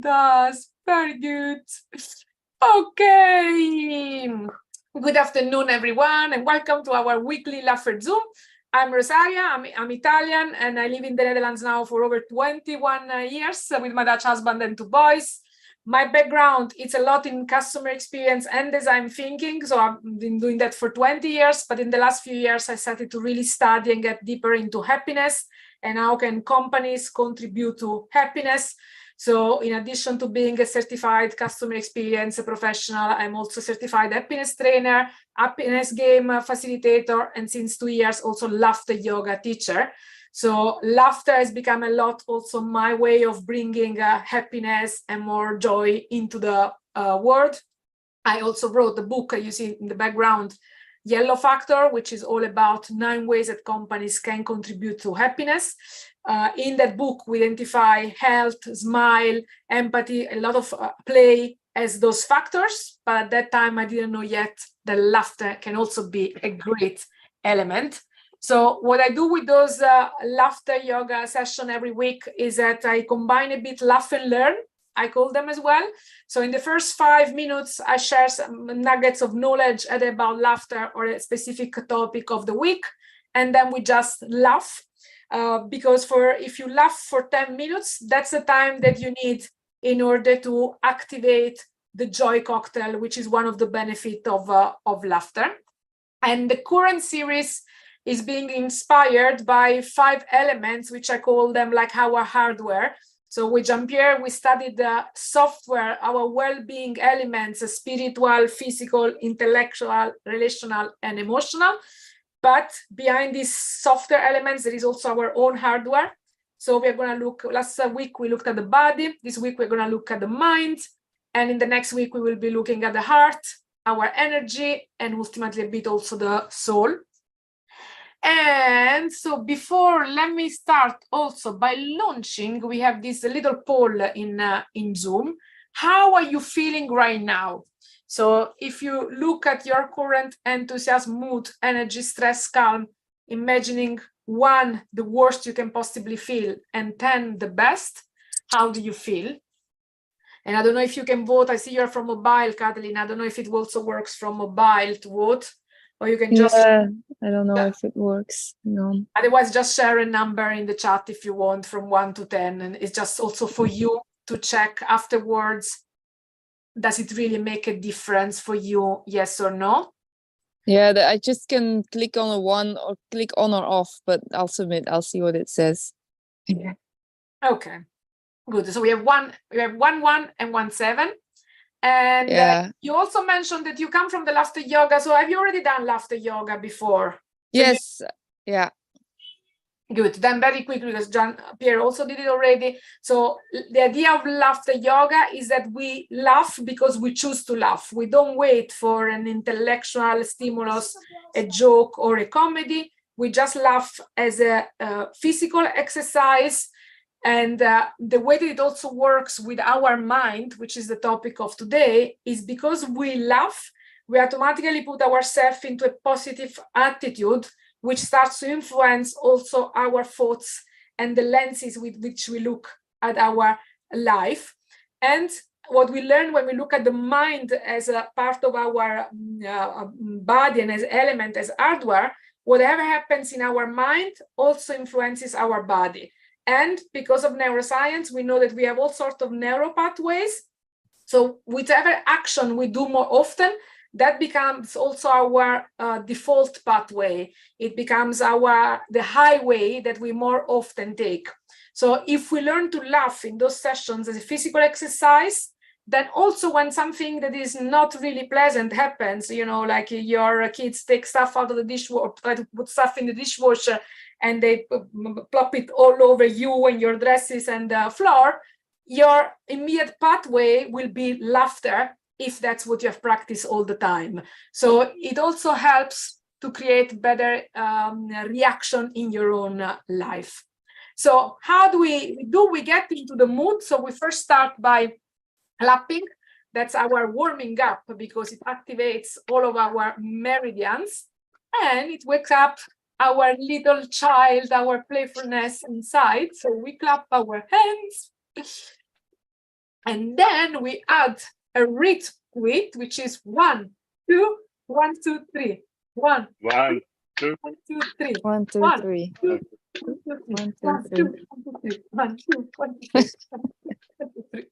does. Very good. Okay. Good afternoon, everyone, and welcome to our weekly Laugherzoom. I'm Rosaria, I'm Italian, and I live in the Netherlands now for over 21 years with my Dutch husband and 2 boys. My background, it's a lot in customer experience and design thinking. So I've been doing that for 20 years, but in the last few years, I started to really study and get deeper into happiness and how can companies contribute to happiness. So in addition to being a certified customer experience professional, I'm also a certified happiness trainer, happiness game facilitator, and since 2 years, also laughter yoga teacher. So laughter has become a lot also my way of bringing happiness and more joy into the world. I also wrote the book you see in the background, Yellow Factor, which is all about 9 ways that companies can contribute to happiness. In that book, we identify health, smile, empathy, a lot of play as those factors. But at that time, I didn't know yet that laughter can also be a great element. So what I do with those laughter yoga session every week is that I combine a bit laugh and learn, I call them as well. So in the first 5 minutes, I share some nuggets of knowledge about laughter or a specific topic of the week. And then we just laugh. Because if you laugh for 10 minutes, that's the time that you need in order to activate the joy cocktail, which is one of the benefits of laughter. And the current series is being inspired by 5 elements, which I call them like our hardware. So with Jean-Pierre, we studied the software, our well-being elements, spiritual, physical, intellectual, relational, and emotional. But behind these software elements, there is also our own hardware. So we're going to look, last week we looked at the body. This week we're going to look at the mind. And in the next week, we will be looking at the heart, our energy, and ultimately a bit also the soul. And so before, let me start also by launching, we have this little poll in Zoom. How are you feeling right now? So if you look at your current enthusiasm, mood, energy, stress, calm, imagining 1, the worst you can possibly feel, and 10, the best, how do you feel? And I don't know if you can vote. I see you're from mobile, Kathleen. I don't know if it also works from mobile to vote. Or you can just... Yeah, I don't know if it works. No. Otherwise, just share a number in the chat if you want from 1 to 10. And it's just also for you to check afterwards. Does it really make a difference for you, yes or no? Yeah, I just can click on a 1 or click on or off, but I'll submit. I'll see what it says. Okay, good. So we have 1, 1, and 1, 7. And yeah. You also mentioned that you come from the laughter yoga. So have you already done laughter yoga before? Yes. Yeah. Good. Then very quickly, because Jean-Pierre also did it already. So the idea of laughter yoga is that we laugh because we choose to laugh. We don't wait for an intellectual stimulus, a joke or a comedy. We just laugh as a physical exercise. And the way that it also works with our mind, which is the topic of today, is because we laugh, we automatically put ourselves into a positive attitude, which starts to influence also our thoughts and the lenses with which we look at our life. And what we learn when we look at the mind as a part of our body and as element, as hardware, whatever happens in our mind also influences our body. And because of neuroscience, we know that we have all sorts of neural pathways. So whichever action we do more often, that becomes also our default pathway. It becomes the highway that we more often take. So if we learn to laugh in those sessions as a physical exercise, then also when something that is not really pleasant happens, like your kids take stuff out of the dishwasher, try to put stuff in the dishwasher, and they plop it all over you and your dresses and the floor, your immediate pathway will be laughter if that's what you have practiced all the time. So it also helps to create better reaction in your own life. So how do we get into the mood? So we first start by clapping. That's our warming up because it activates all of our meridians and it wakes up our little child, our playfulness inside. So we clap our hands. And then we add a rhythm to it, which is 1, 2, 1, 2, 3. 1, 1, 2, 1, 2, 3. 1, 2, 1, 3. 2, 1, 2, 1, 3. 2, 1, 2, 1, 2, 3.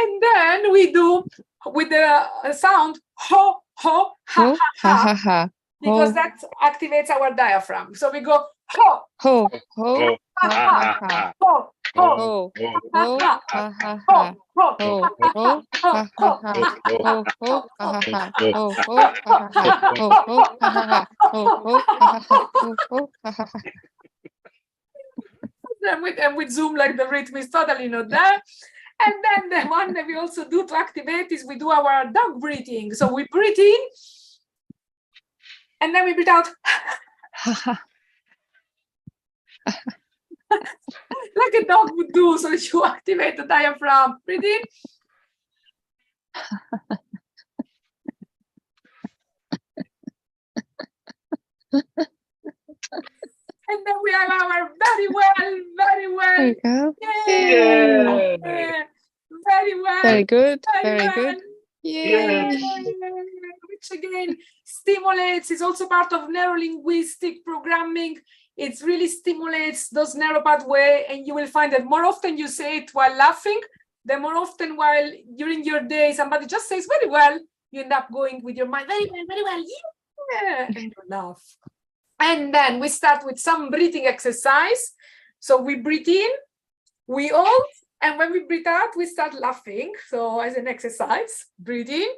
And then we do with the sound ho, ho, ha, Ho, ha, ha, ha, ha, ha. because Ho, that activates our diaphragm. So we go ho, ho, ho, ho, ha, ha, ha, ha, ha. ha, ho, ho, Ho, ho, ho, ha, ha, ha, ho, ha. ho, Ho, ha, ho, ha, ha, ha. Ho, ho, ha, ha, ha. Ho, ho, ha, ha, ha. Ho, ho, ha, ha, ha. Ho, ho, ha, ha, ha. Ho, ho, ha, ha, ha. and with Zoom, like the rhythm is totally not there. And then the one that we also do to activate is we do our dog breathing. So we breathe in, and then we breathe out. Like a dog would do, so you activate the diaphragm. Breathe in. And then we have our very well. There you go. Yay! Yeah. Very well. Very good. Very Very well. good. Yay. Which again stimulates, is also part of neuro-linguistic programming. It really stimulates those neural pathways, and you will find that more often you say it while laughing, the more often while during your day somebody just says very well, you end up going with your mind very well, yeah, and you laugh. And then we start with some breathing exercise. So we breathe in, we hold, and when we breathe out, we start laughing. So as an exercise, breathe in.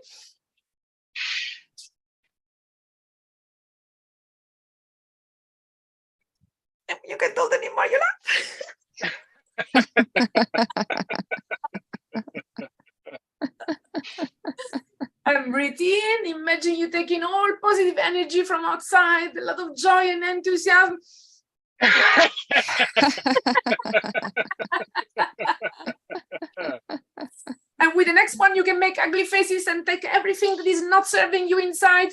And you can do it anymore, you laugh. And breathe in, imagine you taking all positive energy from outside, a lot of joy and enthusiasm. And with the next one, you can make ugly faces and take everything that is not serving you inside.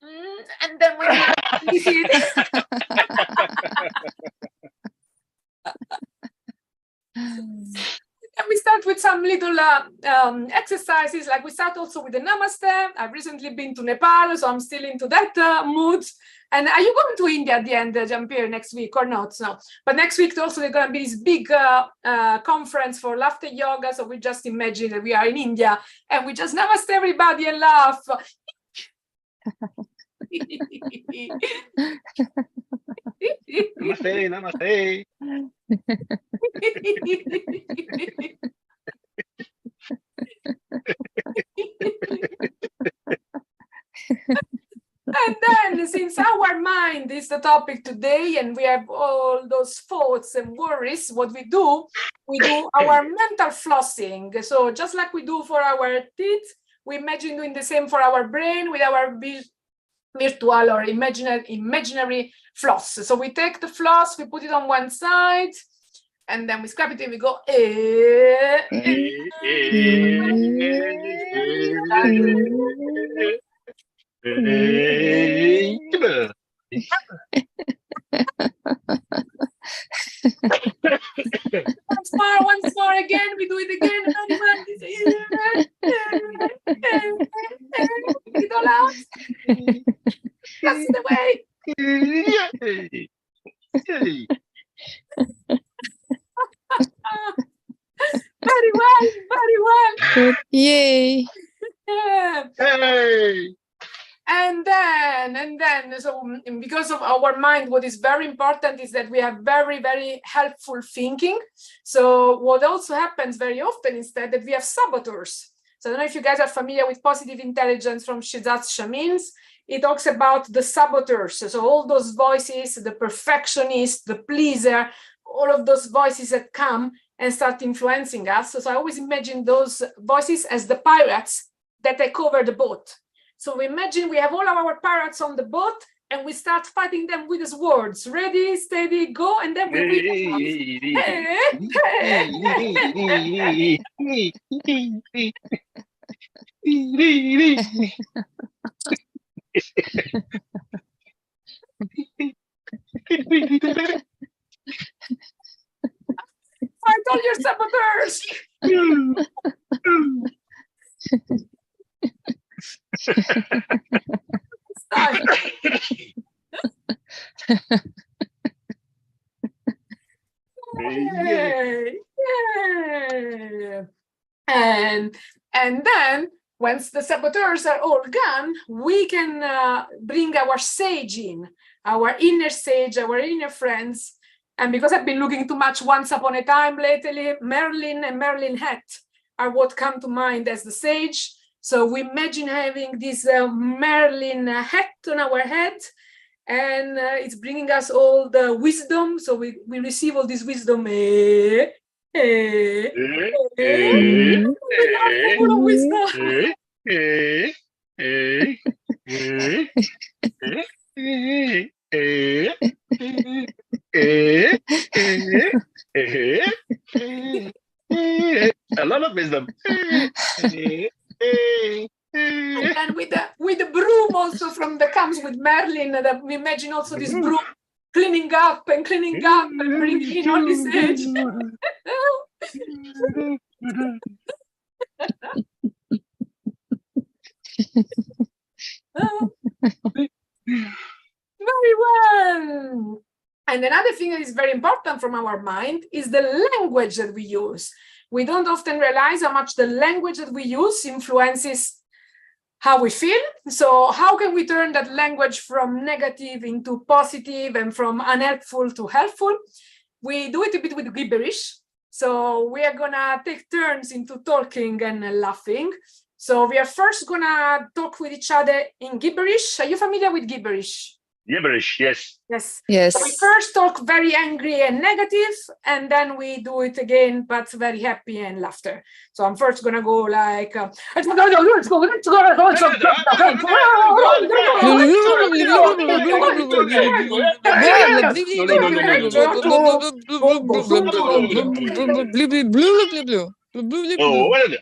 And then when you release it. And we start with some little exercises, like we start also with the Namaste. I've recently been to Nepal, so I'm still into that mood. And are you going to India at the end, Jean-Pierre, next week or not? No. But next week also there's going to be this big conference for laughter yoga. So we just imagine that we are in India and we just Namaste everybody and laugh. Namaste, namaste. And then, since our mind is the topic today, and we have all those thoughts and worries, what we do our mental flossing. So just like we do for our teeth, we imagine doing the same for our brain with our virtual or imaginary floss. So we take the floss, we put it on one side, and then we scrap it and we go. Once more again, we do it again. It all out. That's the way. Very well, very well. Good. Yay. Yeah. Hey. And then, so because of our mind, what is very important is that we have very, very helpful thinking. So what also happens very often is that we have saboteurs. So I don't know if you guys are familiar with positive intelligence from Shirzad Shamins. It talks about the saboteurs. So all those voices, the perfectionist, the pleaser, all of those voices that come and start influencing us. So I always imagine those voices as the pirates that take over the boat. So we imagine we have all of our pirates on the boat and we start fighting them with swords. Ready, steady, go, and then we all your saboteurs. Yay. Yay. And then once the saboteurs are all gone, we can bring our sage in, our inner sage, our inner friends. And because I've been looking too much Once Upon a Time lately, Merlin and Merlin hat are what come to mind as the sage. So we imagine having this Merlin hat on our head, and it's bringing us all the wisdom. So we receive all this wisdom. We love full of wisdom. A lot of wisdom. And then with the broom also that comes with Merlin, that we imagine also this broom cleaning up and bringing in all this age. Very well. And another thing that is very important from our mind is the language that we use. We don't often realize how much the language that we use influences how we feel. So how can we turn that language from negative into positive and from unhelpful to helpful? We do it a bit with gibberish. So we are gonna take turns into talking and laughing. So we are first gonna talk with each other in gibberish. Are you familiar with gibberish? Gibberish, yes. Yes. Yes. So we first talk very angry and negative, and then we do it again, but very happy and laughter. So I'm first gonna go like, let's go. Oh, what is it?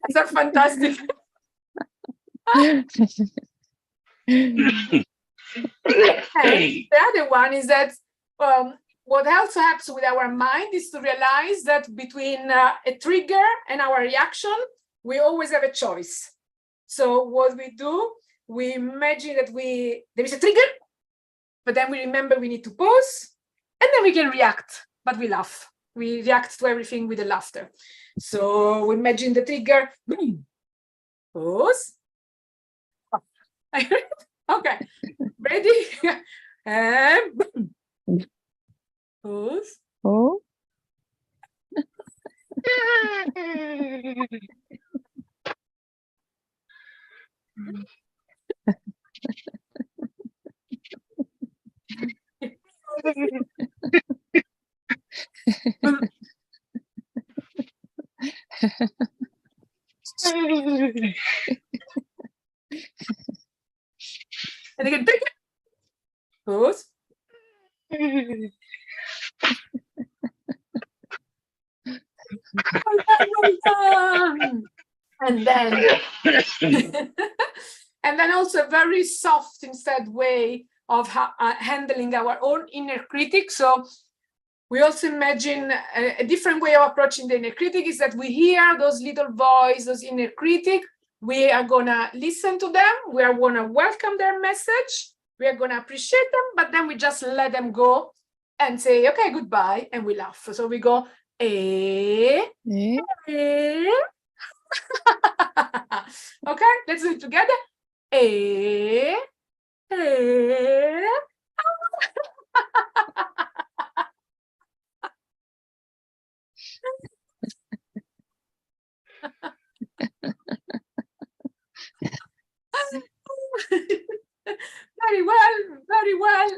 These are fantastic. And the other one is that what also helps with our mind is to realize that between a trigger and our reaction, we always have a choice. So what we do, we imagine that there is a trigger, but then we remember we need to pause, and then we can react, but we laugh. We react to everything with a laughter. So we imagine the trigger, boom, pause. Okay, ready? And boom. Pause. Oh. And again, take it. Pause. Well done. And then and then also a very soft instead way of handling our own inner critic. So we also imagine a different way of approaching the inner critic is that we hear those little voices, those inner critic. We are gonna listen to them. We are gonna welcome their message. We are gonna appreciate them, but then we just let them go and say, okay, goodbye, and we laugh. So we go, Okay, let's do it together. Very well, very well.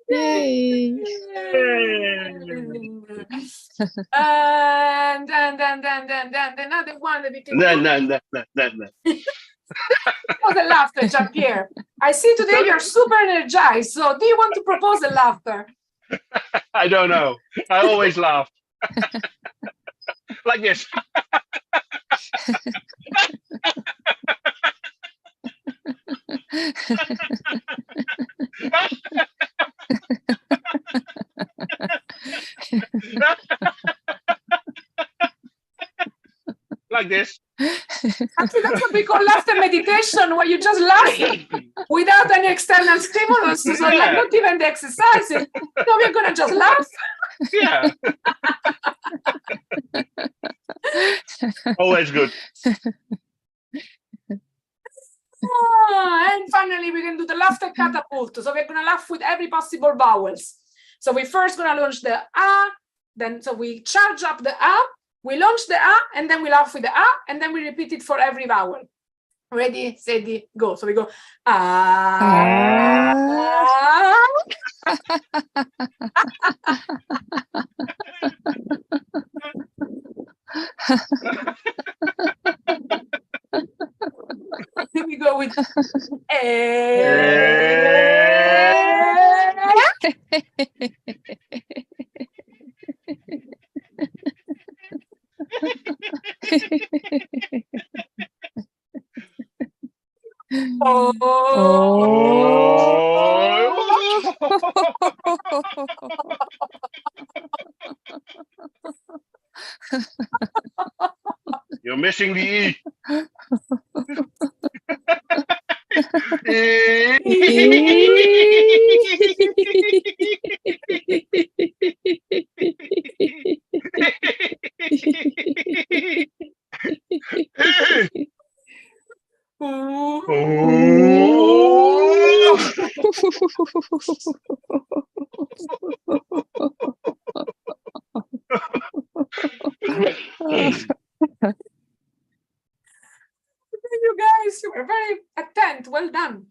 Yay. And then another one that we can No. propose a laughter, Jean-Pierre. I see today you're super energized. So do you want to propose a laughter? I don't know. I always laugh. Like this. Like this. Actually, that's what we call laughter meditation, where you just laugh without any external stimulus. So like Yeah. not even the exercising. No, we're gonna just laugh. Yeah. Always good. And finally, we can do the laughter catapult. So we're gonna laugh with every possible vowels. So we're first gonna launch the A, then so we charge up the A, we launch the A, and then we laugh with the A, and then we repeat it for every vowel. Ready, steady, go. So we go Then we go with You're missing the E. You guys, you were very attent. Well done.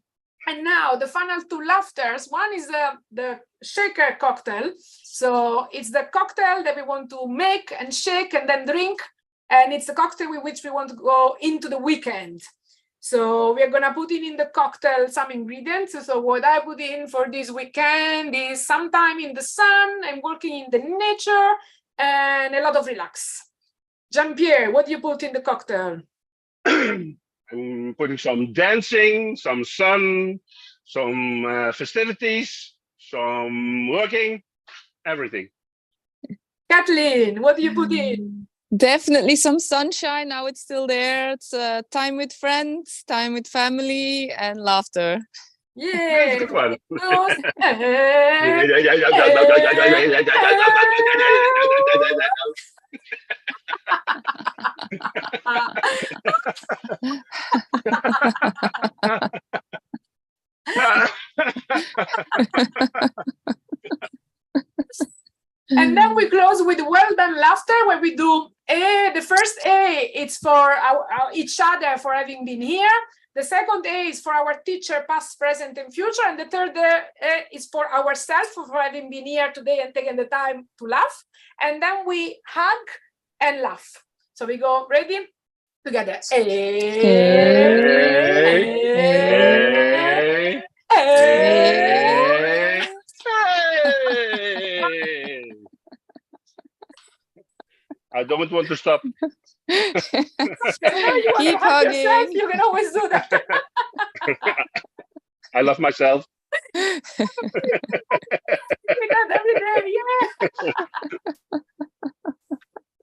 And now the final two laughters. One is the shaker cocktail. So it's the cocktail that we want to make and shake and then drink. And it's the cocktail with which we want to go into the weekend. So we're gonna put in the cocktail some ingredients. So what I put in for this weekend is some time in the sun and working in the nature and a lot of relax. Jean-Pierre, what do you put in the cocktail? I'm putting some dancing, some sun, some festivities, some working, everything. Kathleen, what do you put in? Definitely some sunshine. Now it's still there. It's time with friends, time with family, and laughter. Yeah. Good one. And then we close with well done laughter, where we do A. The first A, it's for each other for having been here. The second A is for our teacher, past, present, and future. And the third A is for ourselves for having been here today and taken the time to laugh. And then we hug and laugh. So we go, ready? Together. I don't want to stop. Keep hugging. Yourself, you can always do that. I love myself. We got every day, yeah.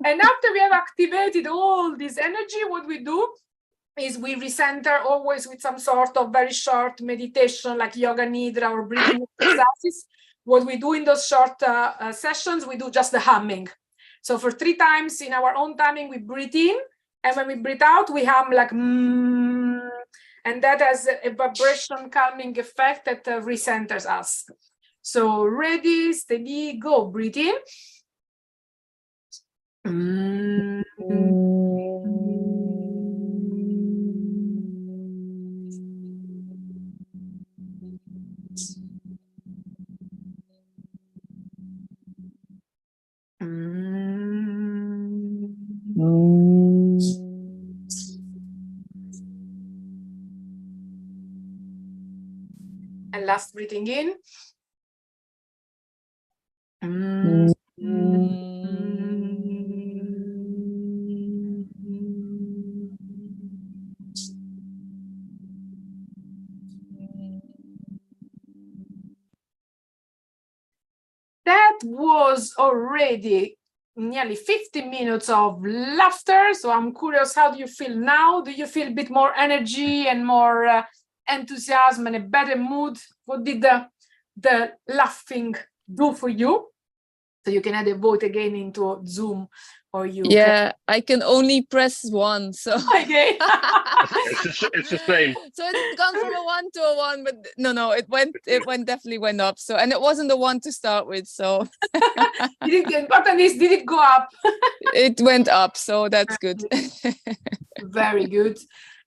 And after we have activated all this energy, what we do is we recenter always with some sort of very short meditation, like yoga nidra or breathing exercises. What we do in those short sessions, we do just the humming. So for 3 times in our own timing, we breathe in, and when we breathe out, we hum like and that has a vibration calming effect that recenters us. So ready, steady, go. Breathe in. And last breathing in. already nearly 50 minutes of laughter. So I'm curious, how do you feel now? Do you feel a bit more energy and more enthusiasm and a better mood? What did the laughing do for you? So you can add a vote again into Zoom, or you I can only press 1, so okay. It's the same. So it's gone from a 1 to a 1, but no, it definitely went up. So, and it wasn't the 1 to start with, so The important is, did it go up? it went up, so that's good. Very good.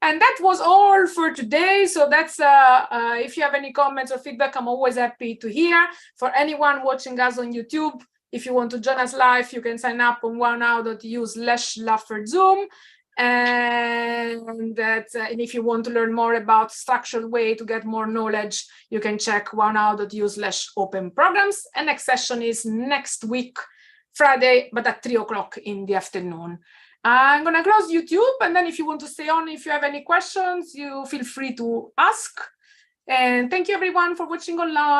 And that was all for today. So that's if you have any comments or feedback, I'm always happy to hear. For anyone watching us on YouTube, if you want to join us live, you can sign up on wownow.eu/Laugherzoom. And if you want to learn more about structured way to get more knowledge, you can check wownow.eu/open programs. And next session is next week, Friday, but at 3 o'clock in the afternoon. I'm going to close YouTube, and then if you want to stay on, if you have any questions, you feel free to ask. And thank you everyone for watching online.